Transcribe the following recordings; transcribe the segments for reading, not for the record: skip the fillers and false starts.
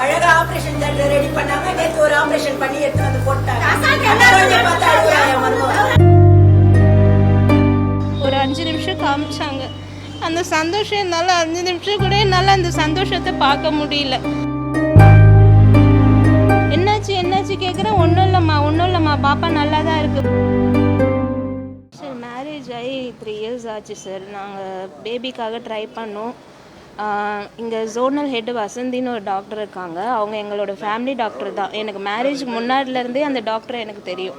அழகா operation theatre ready பண்ணாங்க. நேத்து ஒரு ஆபரேஷன் பண்ணி எடுத்து வந்து போட்டாங்க. ஒரு 5 நிமிஷம் காமிச்சாங்க. அந்த சந்தோஷம் என்னால் 5 நிமிஷம் கூட என்னால் அந்த சந்தோஷத்தை பார்க்க முடியல. என்னாச்சு கேட்குறேன். ஒன்றும் இல்லைம்மா பாப்பா நல்லா தான் இருக்கு. சார் மேரேஜ் ஆகி 3 இயர்ஸ் ஆச்சு சார். நாங்கள் பேபிக்காக ட்ரை பண்ணோம். இங்கே ஜோனல் ஹெட் வசந்தின்னு ஒரு டாக்டர் இருக்காங்க. அவங்க எங்களோட ஃபேமிலி டாக்டர் தான். எனக்கு மேரேஜுக்கு முன்னாடிலேருந்தே அந்த டாக்டரை எனக்கு தெரியும்.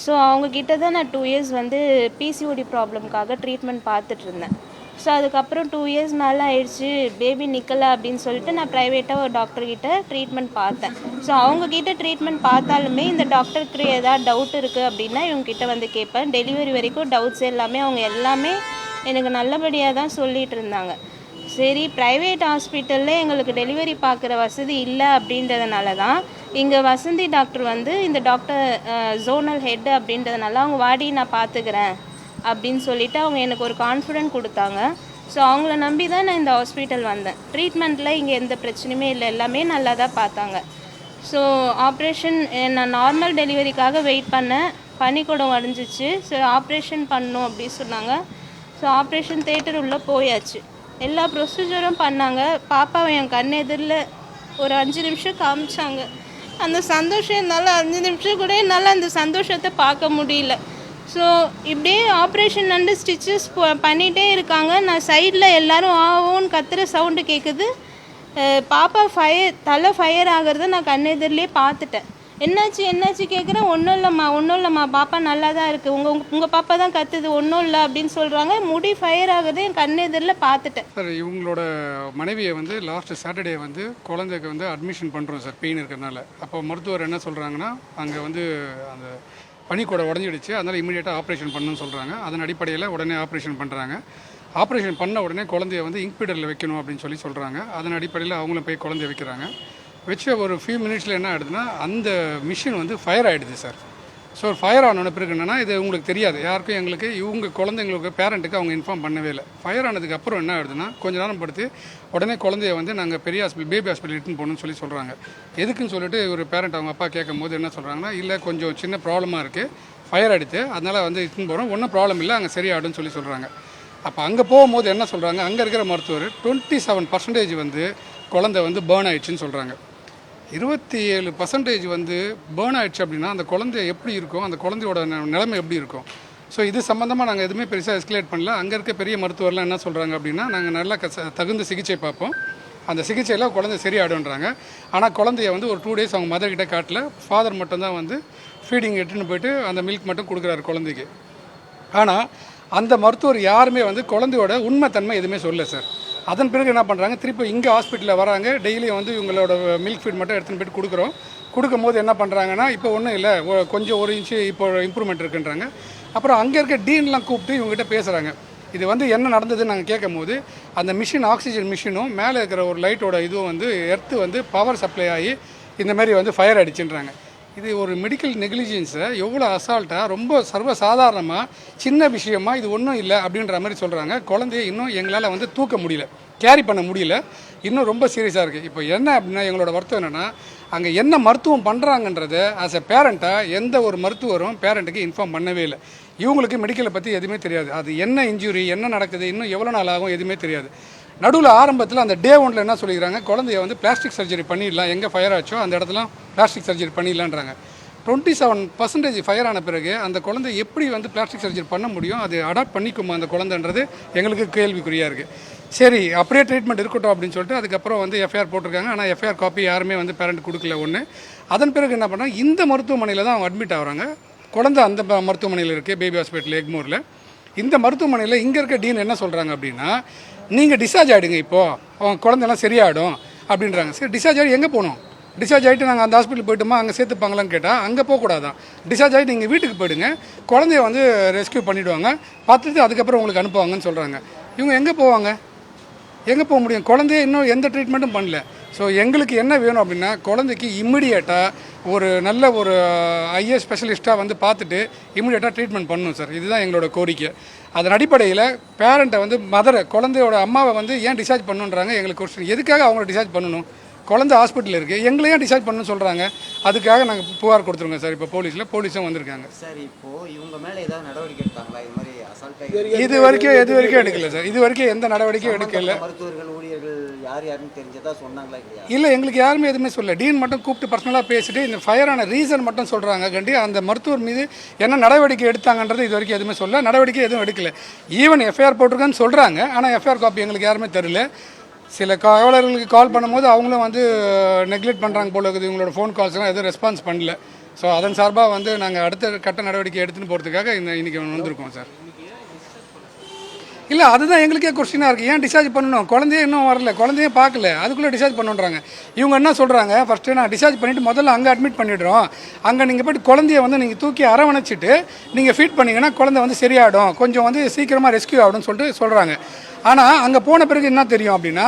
ஸோ அவங்கக்கிட்ட தான் நான் 2 இயர்ஸ் வந்து பிசிஓடி ப்ராப்ளம்காக ட்ரீட்மெண்ட் பார்த்துட்டு இருந்தேன். ஸோ அதுக்கப்புறம் 2 இயர்ஸ் மேலே ஆயிடுச்சு, பேபி நிற்கலை அப்படின்னு சொல்லிட்டு நான் ப்ரைவேட்டாக ஒரு டாக்டர்கிட்ட ட்ரீட்மெண்ட் பார்த்தேன். ஸோ அவங்கக்கிட்ட ட்ரீட்மெண்ட் பார்த்தாலுமே இந்த டாக்டருக்கு ஏதாவது டவுட் இருக்குது அப்படின்னா இவங்ககிட்ட வந்து கேட்பேன். டெலிவரி வரைக்கும் டவுட்ஸ் எல்லாமே அவங்க எல்லாமே எனக்கு நல்லபடியாக தான் சொல்லிகிட்டு இருந்தாங்க. சரி, ப்ரைவேட் ஹாஸ்பிட்டலில் எங்களுக்கு டெலிவரி பார்க்குற வசதி இல்லை அப்படின்றதுனால தான் இங்கே வசந்தி டாக்டர் வந்து இந்த டாக்டர் ஜோனல் ஹெட் அப்படின்றதுனால அவங்க வாடி நான் பார்த்துக்கிறேன் அப்படின்னு சொல்லிவிட்டு அவங்க எனக்கு ஒரு கான்ஃபிடென்ட் கொடுத்தாங்க. ஸோ அவங்கள நம்பி தான் நான் இந்த ஹாஸ்பிட்டல் வந்தேன். ட்ரீட்மெண்ட்டில் இங்கே எந்த பிரச்சனையுமே இல்லை, எல்லாமே நல்லா தான் பார்த்தாங்க. ஸோ ஆப்ரேஷன் நான் நார்மல் டெலிவரிக்காக வெயிட் பண்ணேன். பனிக்கூடம் உடஞ்சிச்சு. ஸோ ஆப்ரேஷன் பண்ணணும் அப்படின்னு சொன்னாங்க. ஸோ ஆப்ரேஷன் தேட்டர் உள்ளே போயாச்சு. எல்லா ப்ரொசீஜரும் பண்ணாங்க. பாப்பாவை என் கண் எதிரில் ஒரு 5 நிமிஷம் காமிச்சாங்க. அந்த சந்தோஷம் என்னால் 5 நிமிஷம் கூட என்னால் அந்த சந்தோஷத்தை பார்க்க முடியல. ஸோ இப்படியே ஆப்ரேஷன் வந்து ஸ்டிச்சஸ் பண்ணிகிட்டே இருக்காங்க. நான் சைடில் எல்லோரும் ஆவோன்னு கத்துற சவுண்டு கேட்குது. பாப்பா தலை ஃபயர் ஆகிறத நான் கண் எதிரிலே பார்த்துட்டேன். என்னாச்சு கேட்குறேன். ஒன்றும் இல்லைம்மா பாப்பா நல்லா தான் இருக்குது. உங்கள் பாப்பா தான் கத்துது, ஒன்றும் இல்லை அப்படின்னு சொல்கிறாங்க. முடி ஃபயர் ஆகுது என் கண் எதிரில் பார்த்துட்டேன். சார், இவங்களோட மனைவியை வந்து லாஸ்ட் சாட்டர்டே வந்து குழந்தைக்கு வந்து அட்மிஷன் பண்ணுறோம் சார், பெயின் இருக்கிறதுனால. அப்போ மருத்துவர் என்ன சொல்கிறாங்கன்னா, அங்கே வந்து அந்த பனிக்கூட உடஞ்சிடுச்சு, அதனால் இமீடியட்டாக ஆப்ரேஷன் பண்ணணும்னு சொல்கிறாங்க. அதன் அடிப்படையில் உடனே ஆப்ரேஷன் பண்ணுறாங்க. ஆப்ரேஷன் பண்ண உடனே குழந்தைய வந்து இன்குபேட்டரில் வைக்கணும் அப்படின்னு சொல்கிறாங்க. அதன் அடிப்படையில் அவங்களும் போய் குழந்தைய வைக்கிறாங்க. வச்ச ஒரு ஃபியூ மினிட்ஸில் என்ன ஆகிடுதுன்னா, அந்த மிஷின் வந்து ஃபயர் ஆகிடுது சார். ஸோ ஃபயர் ஆன பிறகு என்னென்னா, இது உங்களுக்கு தெரியாது யாருக்கும், எங்களுக்கு இவங்க குழந்தைங்களுக்கு பேரண்ட்டுக்கு அவங்க இன்ஃபார்ம் பண்ணவே இல்லை. ஃபயர் ஆனதுக்கு அப்புறம் என்ன ஆகிடுதுன்னா, கொஞ்சம் நேரம் படுத்து உடனே குழந்தைய வந்து நாங்கள் பெரிய ஹாஸ்பிட்டல், பேபி ஹாஸ்பிட்டல் இட்டுன்னு போகணும்னு சொல்கிறாங்க. எதுக்குன்னு சொல்லிட்டு ஒரு பேரண்ட் அவங்க அப்பா கேட்கும் போது என்ன சொல்கிறாங்கன்னா, இல்லை கொஞ்சம் சின்ன ப்ராப்ளமாக இருக்குது, ஃபயர் அடித்து, அதனால் வந்து இட்டுன்னு போகிறோம், ஒன்றும் ப்ராப்ளம் இல்லை, அங்கே சரியாடுன்னு சொல்கிறாங்க. அப்போ அங்கே போகும்போது என்ன சொல்கிறாங்க, அங்கே இருக்கிற மருத்துவர் 27% வந்து குழந்தை வந்து பேர்ன் ஆயிடுச்சுன்னு சொல்கிறாங்க. 27% வந்து பேர்ன் ஆயிடுச்சு அப்படின்னா அந்த குழந்தை எப்படி இருக்கும், அந்த குழந்தையோட நிலைமை எப்படி இருக்கும்? ஸோ இது சம்மந்தமாக நாங்கள் எதுவுமே பெருசாக எஸ்கலேட் பண்ணல. அங்கே இருக்க பெரிய மருத்துவர்லாம் என்ன சொல்கிறாங்க அப்படின்னா, நாங்கள் நல்லா தகுந்த சிகிச்சை பார்ப்போம், அந்த சிகிச்சையில் குழந்தை சரியாடுன்றாங்க. ஆனால் குழந்தைய வந்து ஒரு 2 டேஸ் அவங்க மதர்கிட்ட காட்டல. ஃபாதர் மட்டும்தான் வந்து ஃபீடிங் எடுத்துன்னு போயிட்டு அந்த மில்க் மட்டும் கொடுக்குறாரு குழந்தைக்கு. ஆனால் அந்த மருத்துவர் யாருமே வந்து குழந்தையோட உண்மைத்தன்மை எதுவுமே சொல்லலை சார். அதன் பிறகு என்ன பண்ணுறாங்க, திருப்பி இங்கே ஹாஸ்பிட்டலில் வராங்க. டெய்லியும் வந்து இவங்களோட மில்க் ஃபீட் மட்டும் எடுத்துன்னு போயிட்டு கொடுக்கும்போது என்ன பண்ணுறாங்கன்னா, இப்போ ஒன்றும் இல்லை, கொஞ்சம் 1 இன்ச்சு இப்போ இம்ப்ரூவ்மெண்ட் இருக்குன்றாங்க. அப்புறம் அங்கே இருக்க டீன்லாம் கூப்பிட்டு இவங்ககிட்ட பேசுகிறாங்க. இது வந்து என்ன நடந்ததுன்னு நாங்கள் கேட்கும் போது, அந்த மிஷின் ஆக்சிஜன் மிஷினும் மேலே இருக்கிற ஒரு லைட்டோட இதுவும் வந்து எர்த்து வந்து பவர் சப்ளை ஆகி இந்தமாதிரி வந்து ஃபயர் அடிச்சுன்றாங்க. இது ஒரு மெடிக்கல் நெக்லிஜென்ஸை எவ்வளோ அசால்ட்டாக, ரொம்ப சர்வசாதாரணமாக, சின்ன விஷயமாக இது ஒன்றும் இல்லை அப்படின்ற மாதிரி சொல்கிறாங்க. குழந்தைய இன்னும் எங்களால் வந்து தூக்க முடியல, கேரி பண்ண முடியல, இன்னும் ரொம்ப சீரியஸாக இருக்குது. இப்போ என்ன அப்படின்னா, எங்களோட வருத்தம் என்னென்னா, அங்கே என்ன மருத்துவம் பண்ணுறாங்கன்றத ஆஸ் எ பேரண்ட்டாக எந்த ஒரு மருத்துவரும் பேரண்ட்டுக்கு இன்ஃபார்ம் பண்ணவே இல்லை. இவங்களுக்கு மெடிக்கலை பற்றி எதுவுமே தெரியாது. அது என்ன இன்ஜுரி, என்ன நடக்குது, இன்னும் எவ்வளோ நாள் ஆகும், எதுவுமே தெரியாது. நடுவில் ஆரம்பத்தில் அந்த டே 1 என்ன சொல்லிக்கிறாங்க, குழந்தைய வந்து பிளாஸ்டிக் சர்ஜரி பண்ணிடலாம், எங்கே ஃபயர் ஆச்சோ அந்த இடத்துல பிளாஸ்டிக் சர்ஜரி பண்ணிடலான்றாங்க. 27% ஃபயர் ஆன பிறகு அந்த குழந்தை எப்படி வந்து பிளாஸ்டிக் சர்ஜரி பண்ண முடியும், அது அடாப்ட் பண்ணிக்குமா அந்த குழந்தைன்றது எங்களுக்கு கேள்விக்குறியாக இருக்குது. சரி, அப்படியே ட்ரீட்மெண்ட் இருக்கட்டும் அப்படின்னு சொல்லிட்டு அதுக்கப்புறம் வந்து எஃப்ஐஆர் போட்டிருக்காங்க. ஆனால் எஃப்ஐஆர் காப்பி யாருமே வந்து பேரண்ட் கொடுக்கல ஒன்று. அதன் பிறகு என்ன பண்ணால், இந்த மருத்துவமனையில் தான் அவங்க அட்மிட் ஆகிறாங்க. குழந்தை அந்த மருத்துவமனையில் இருக்குது, பேபி ஹாஸ்பிட்டல் எக்மோரில். இந்த மருத்துவமனையில் இங்கே இருக்க டீன் என்ன சொல்கிறாங்க அப்படின்னா, நீங்கள் டிஸ்சார்ஜ் ஆகிடுங்க, இப்போது அவங்க குழந்தைலாம் சரியாயிடும் அப்படின்றாங்க. சரி, டிஸ்சார்ஜ் ஆகி எங்கே போகணும்? டிஸ்சார்ஜ் ஆகிட்டு நாங்கள் அந்த ஹாஸ்பிட்டல் போய்ட்டுமா, அங்கே சேர்த்துப்பாங்களான்னு கேட்டால் அங்கே போகக்கூடாதான். டிஸ்சார்ஜ் ஆகிட்டு நீங்கள் வீட்டுக்கு போயிடுங்க, குழந்தைய வந்து ரெஸ்க்யூ பண்ணிவிடுவாங்க, பார்த்துட்டு அதுக்கப்புறம் உங்களுக்கு அனுப்புவாங்கன்னு சொல்கிறாங்க. இவங்க எங்கே போவாங்க, எங்கே போக முடியும்? குழந்தைய இன்னும் எந்த ட்ரீட்மெண்ட்டும் பண்ணல. ஸோ எங்களுக்கு என்ன வேணும் அப்படின்னா, குழந்தைக்கு இம்மிடியேட்டாக ஒரு நல்ல ஒரு ஐஏஎஸ் ஸ்பெஷலிஸ்ட்டாக வந்து பார்த்துட்டு இம்மிடியேட்டாக ட்ரீட்மெண்ட் பண்ணணும் சார். இதுதான் எங்களோட கோரிக்கை. அதன் அடிப்படையில் பேரண்ட்டை வந்து குழந்தையோட அம்மாவை வந்து ஏன் டிஸ்சார்ஜ் பண்ணுன்றாங்க எங்களுக்கு கொஸ்டின். எதுக்காக அவங்கள டிஸ்சார்ஜ் பண்ணணும்? குழந்தை ஹாஸ்பிட்டலில் இருக்குது, எங்களையும் டிசைட் பண்ணணும்னு சொல்கிறாங்க. அதுக்காக நாங்கள் புகார் கொடுத்துருங்க சார். இப்போ போலீஸும் வந்திருக்காங்க சார். இப்போது இவங்க மேலே ஏதாவது நடவடிக்கை எடுத்தாங்களா? இது மாதிரி அசால்ட்டாக இது வரைக்கும் எடுக்கல சார். இது வரைக்கும் எந்த நடவடிக்கையும் எடுக்கல. மருத்துவர்கள் ஊழியர்கள் யாருன்னு தெரிஞ்சதா சொன்னாங்களா இல்லையா? இல்லை, எங்களுக்கு யாருமே எதுவுமே சொல்லல. டீன் மட்டும் கூப்பிட்டு பர்சனலாக பேசிட்டு இந்த ஃபயரான ரீசன் மட்டும் சொல்கிறாங்க கண்டி. அந்த மருத்துவர் மீது என்ன நடவடிக்கை எடுத்தாங்கன்றது இது வரைக்கும் எதுவுமே சொல்ல. நடவடிக்கை எதுவும் எடுக்கல. ஈவன் எஃப்ஐஆர் போட்டிருக்கான்னு சொல்கிறாங்க. ஆனால் எஃப்ஐஆர் காப்பி எங்களுக்கு யாருமே தெரியல. சில காவலர்களுக்கு கால் பண்ணும்போது அவங்களும் வந்து நெக்லெக்ட் பண்ணுறாங்க போல இருக்குது. இவங்களோட ஃபோன் கால்ஸ்லாம் எதுவும் ரெஸ்பான்ஸ் பண்ணல. ஸோ அதன் சார்பாக வந்து நாங்கள் அடுத்த கட்ட நடவடிக்கை எடுத்துன்னு போகிறதுக்காக இன்றைக்கி வந்திருக்கோம் சார். இல்லை, அதுதான் எங்களுக்கே கொஸ்டினாக இருக்குது. ஏன் டிஸ்சார்ஜ் பண்ணணும்? குழந்தையே இன்னும் வரல, குழந்தையே பார்க்கல, அதுக்குள்ளே டிஸ்சார்ஜ் பண்ணுறாங்க. இவங்க என்ன சொல்கிறாங்க, ஃபஸ்ட்டு நான் டிஸ்சார்ஜ் பண்ணிவிட்டு முதல்ல அங்கே அட்மிட் பண்ணிவிடுறோம். அங்கே நீங்கள் போய்ட்டு குழந்தைய வந்து நீங்கள் தூக்கி அரவணைச்சிட்டு நீங்கள் ஃபீட் பண்ணிங்கன்னா குழந்தை வந்து சரியாயிடும், கொஞ்சம் வந்து சீக்கிரமாக ரெஸ்க்யூ ஆகிடும்னு சொல்கிறாங்க. ஆனால் அங்கே போன பிறகு என்ன தெரியும் அப்படின்னா,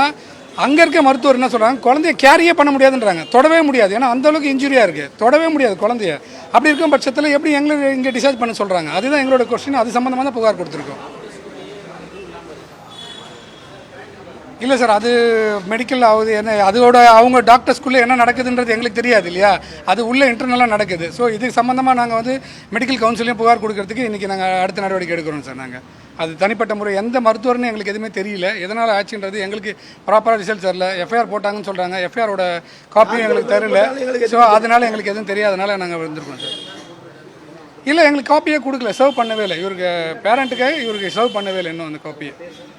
அங்கே இருக்க மருத்துவர் என்ன சொல்கிறாங்க, குழந்தைய கேரியே பண்ண முடியாதுன்றாங்க. தொடவே முடியாது, ஏன்னா அந்தளவுக்கு இன்ஜுரியாக இருக்குது. தொடவே முடியாது குழந்தைய. அப்படி இருக்கும் பட்சத்தில் எப்படி எங்களுக்கு இங்கே டிஸ்சார்ஜ் பண்ண சொல்கிறாங்க? அதுதான் எங்களோட கொஸ்டின். அது சம்மந்தமாக தான் புகார் கொடுத்துருக்கோம். இல்லை சார், அது மெடிக்கல் ஆகுது என்ன, அதோட அவங்க டாக்டர்ஸ்குள்ளே என்ன நடக்குதுன்றது எங்களுக்கு தெரியாது இல்லையா. அது உள்ளே இன்டர்னலாக நடக்குது. ஸோ இது சம்மந்தமாக நாங்கள் வந்து மெடிக்கல் கவுன்சிலையும் புகார் கொடுக்கறதுக்கு இன்றைக்கி நாங்கள் அடுத்த நடவடிக்கை எடுக்கிறோம் சார். நாங்கள் அது தனிப்பட்ட முறை எந்த மருத்துவர்னு எங்களுக்கு எதுவுமே தெரியல. எதனால் ஆச்சுன்றது எங்களுக்கு ப்ராப்பராக ரிசல்ட் தரல. எஃப்ஐஆர் போட்டாங்கன்னு சொல்கிறாங்க, எஃப்ஐஆரோட காப்பியும் எங்களுக்கு தரல. ஸோ அதனால் எங்களுக்கு எதுவும் தெரியாதனால நாங்கள் வந்திருக்கோம் சார். இல்லை, எங்களுக்கு காப்பியே கொடுக்கல, சர்வ் பண்ணவே இல்லை. இவருக்கு பேரண்ட்டுக்காக இவருக்கு சர்வ் பண்ணவே இல்லை இன்னும் அந்த காப்பியை.